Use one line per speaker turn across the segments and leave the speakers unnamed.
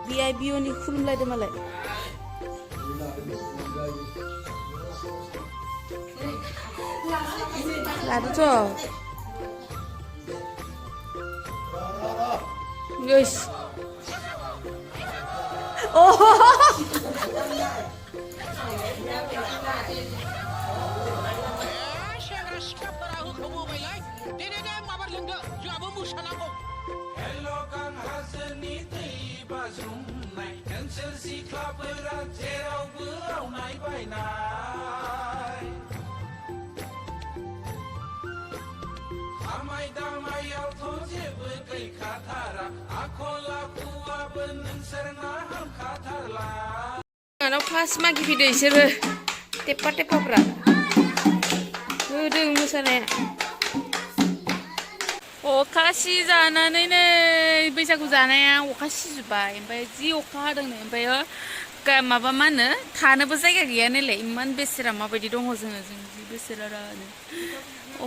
BIBOनि खुलुमलायदो मालाय लादोथ' Guys. Oh. Anak kelas magi video isirbe tepa-tepapra gedeng mosaनाया अखा सिजानानैनो बैसागु जानाया अखा सिजुबाय ओमफ्राय जि अखा हादोंनो ओमफ्राय माबा मा होनो थानोबो जायगा गैया नालाय इमान बेसेरा माबायदि दङ जों जि बेसेरानो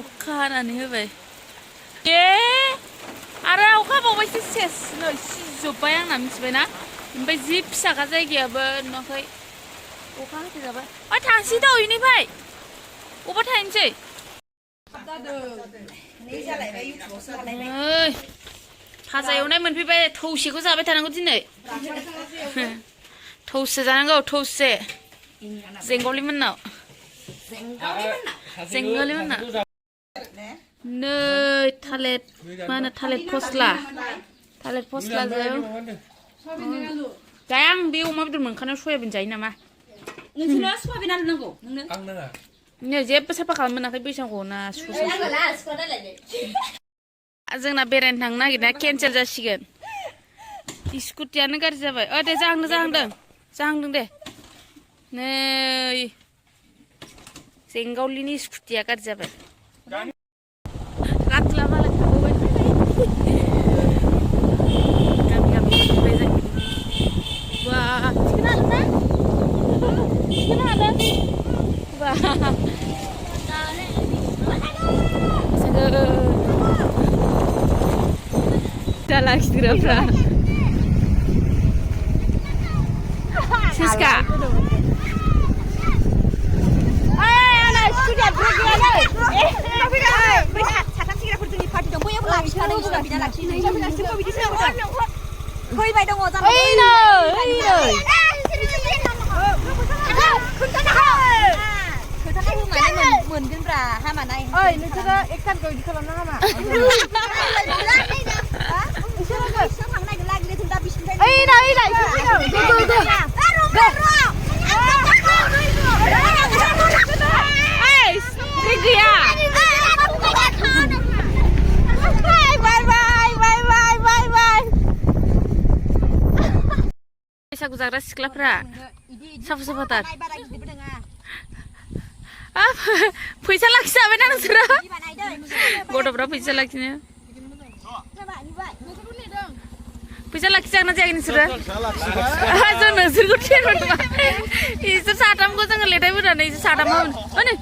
अखा हानानै होबाय आरो अखा हाबावबायसो सेस नै सिजोब्बाय आंना मिथिबायना ओमफ्राय जि फिसाखा जायगायाबो नुवाखै अखा हाथेजाबाय ओइ थांसै दा इनिफ्राय अबा थाहैनोसै भाजा एवनाय मोनफैबाय थौसेखौ जाबाय थानांगौ दिनै थौसे जानांगौ थौसे जेंगलि मोननाव नै थालिर मा होनो थालिर फस्लाजों जाया आं बे अमा बेदर मोनखानायाव सयाबिन जायो नामा नोंसोरनो सयाबिन आलु नांगौ नोंनो आं नाङा नो जेबो साफा खालामनो मोनाखै बैसागुआव ना जोंना बेरायनो थांनो नागिरनाया केन्सेल जासिगोन स्कुटियानो गाज्रि जाबाय दे जाहांदों दे नै जेंगावलिनि स्कुटिया गाज्रि जाबाय रातला मालाय थांबाय गामि जों बा थिखोनो हादों बा लाखिग्राफ्रा सिस्का फैबाय दङ मोनगोनब्रा हामा नाय ओइ नोंसोरो एक खानखौ इदि खालामना हामा बैसागु जाग्रा सिख्लाफ्रा साफा साफाथार फैसा लाखिजाबायना नोंसोरो गथ'फ्रा फैसा लाखिनो फैसा लाखिजागोन ना जायाखै नोंसोरो जों नोंसोरखौ थेरबाय नङा इसोर साथामखौ जोङो लेथाय बोनानै इसोर साथामा मोनो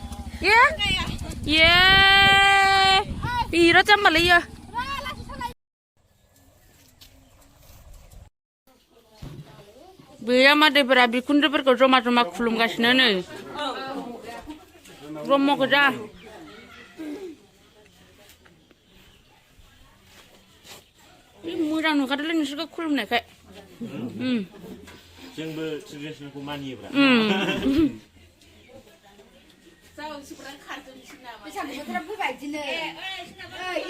बिराद जाम्बालै इयो बेया मादैफोरा बिखुनजोफोरखौ जमा जमा खुलुमगासिनो नै ब्रह्म गोजा मोजां नुखादोंलै नोंसोरखौ खुलुमनायखाय
जोंबो ट्रेडिसनखौ मानियोब्रा
बैसागु बोथोरा फैबाय दिनै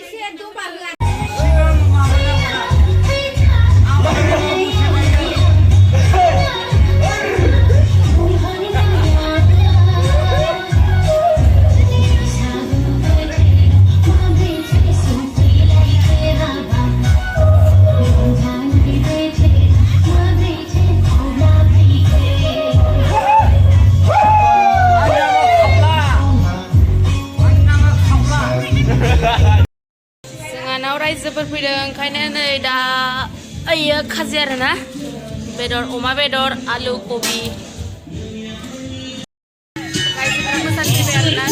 एसे दबा होआ
रायजोफोर फैदों ओंखायनो नै दा ओइयो खाजि आरोना बेदर अमा बेदर आलु कबि रायजोफोरा मोसाफैबाय आरोना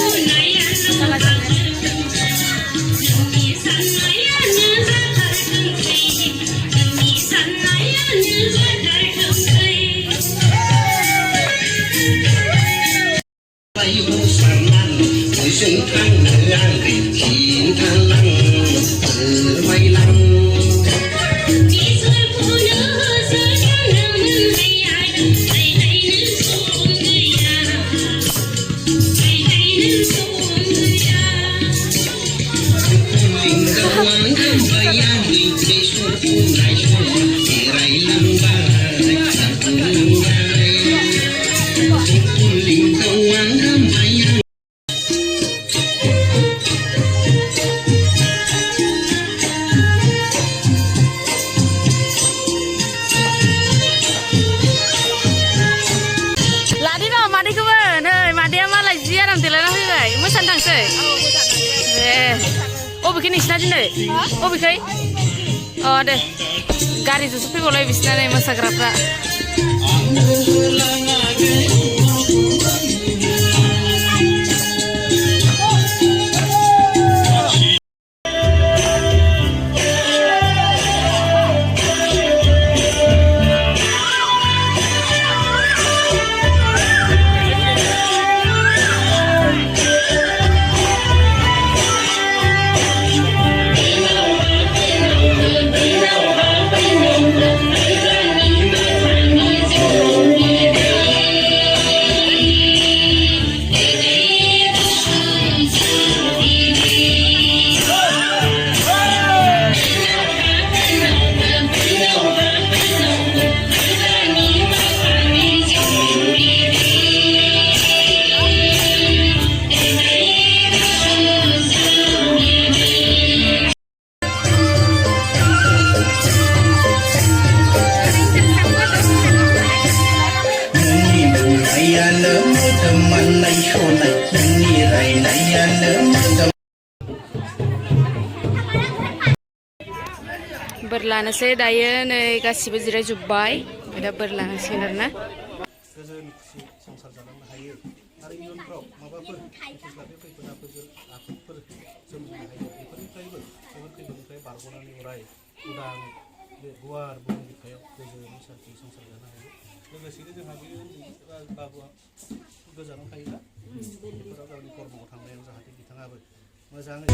बबेखै नोंसिना दिनै बबेखै अ दे गारिजोंसो फैबावलाय बिसिना नै मोसाग्राफ्रा बोर लानोसै दायो नै गासिबो जिरायजोब्बाय दा बोर लानोसिगोन आरोना
गोजोन खुसि संसार जालांनो हायो आरो इयुनफ्राव माबाफोर फैस्लाबे खैफोद आफोदफोर सोमजिनो हायो बेफोरनिफ्रायबो बेफोर खैफोदनिफ्राय बारग'नानै अराय उदां बे गुवार बुहुम बिखायाव गोजोनै सान्थि संसार जानो हायो लोगोसेनो जोंहा बे बाबुआ गोजानाव थायोना बेफोराव गावनि कर्मआव थांनायाव जाहाथे बिथाङाबो मोजाङै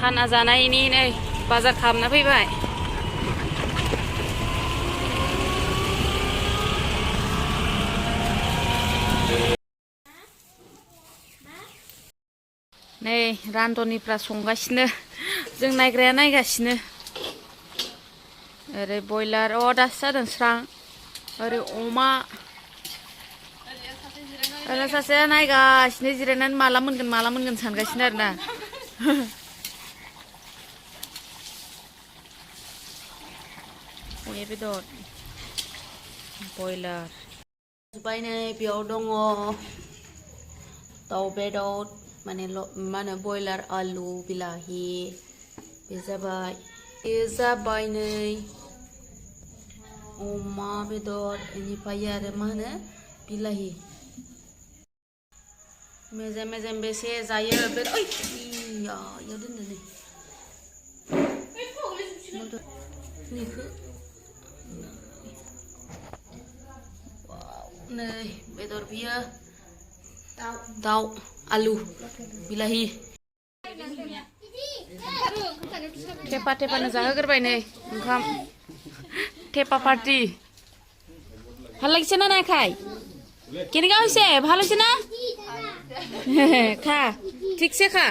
खाना जानायनि नै बाजार खालामना फैबाय नै रान्धनिफ्रा संगासिनो जों नायग्राया नायगासिनो ओरै बयलार अ दासो जादों स्रां ओरै अमा ओरै सासेया नायगासिनो जिरायनानै माला मोनगोन सानगासिनो आरोना अमा बेदर बयलार जुबाय नै बेयाव दङ दाउ बेदर माने मा होनो बयलार आलु बिलाहि बे जाबाय नै अमा बेदर बेनिफ्राय आरो मा होनो बिलाहि मेजेम बेसे जायो बे ओइ याव दोनदो नै निखौ नै बेदर बियो दाउ आलु बिलाहि थेपा जाहोग्रोबाय नै ओंखाम थेपा पार्टी ভাল লাগিছে না নাই খাই কেনেকা হৈছে ভাল হৈছে না খা ঠিকছে খা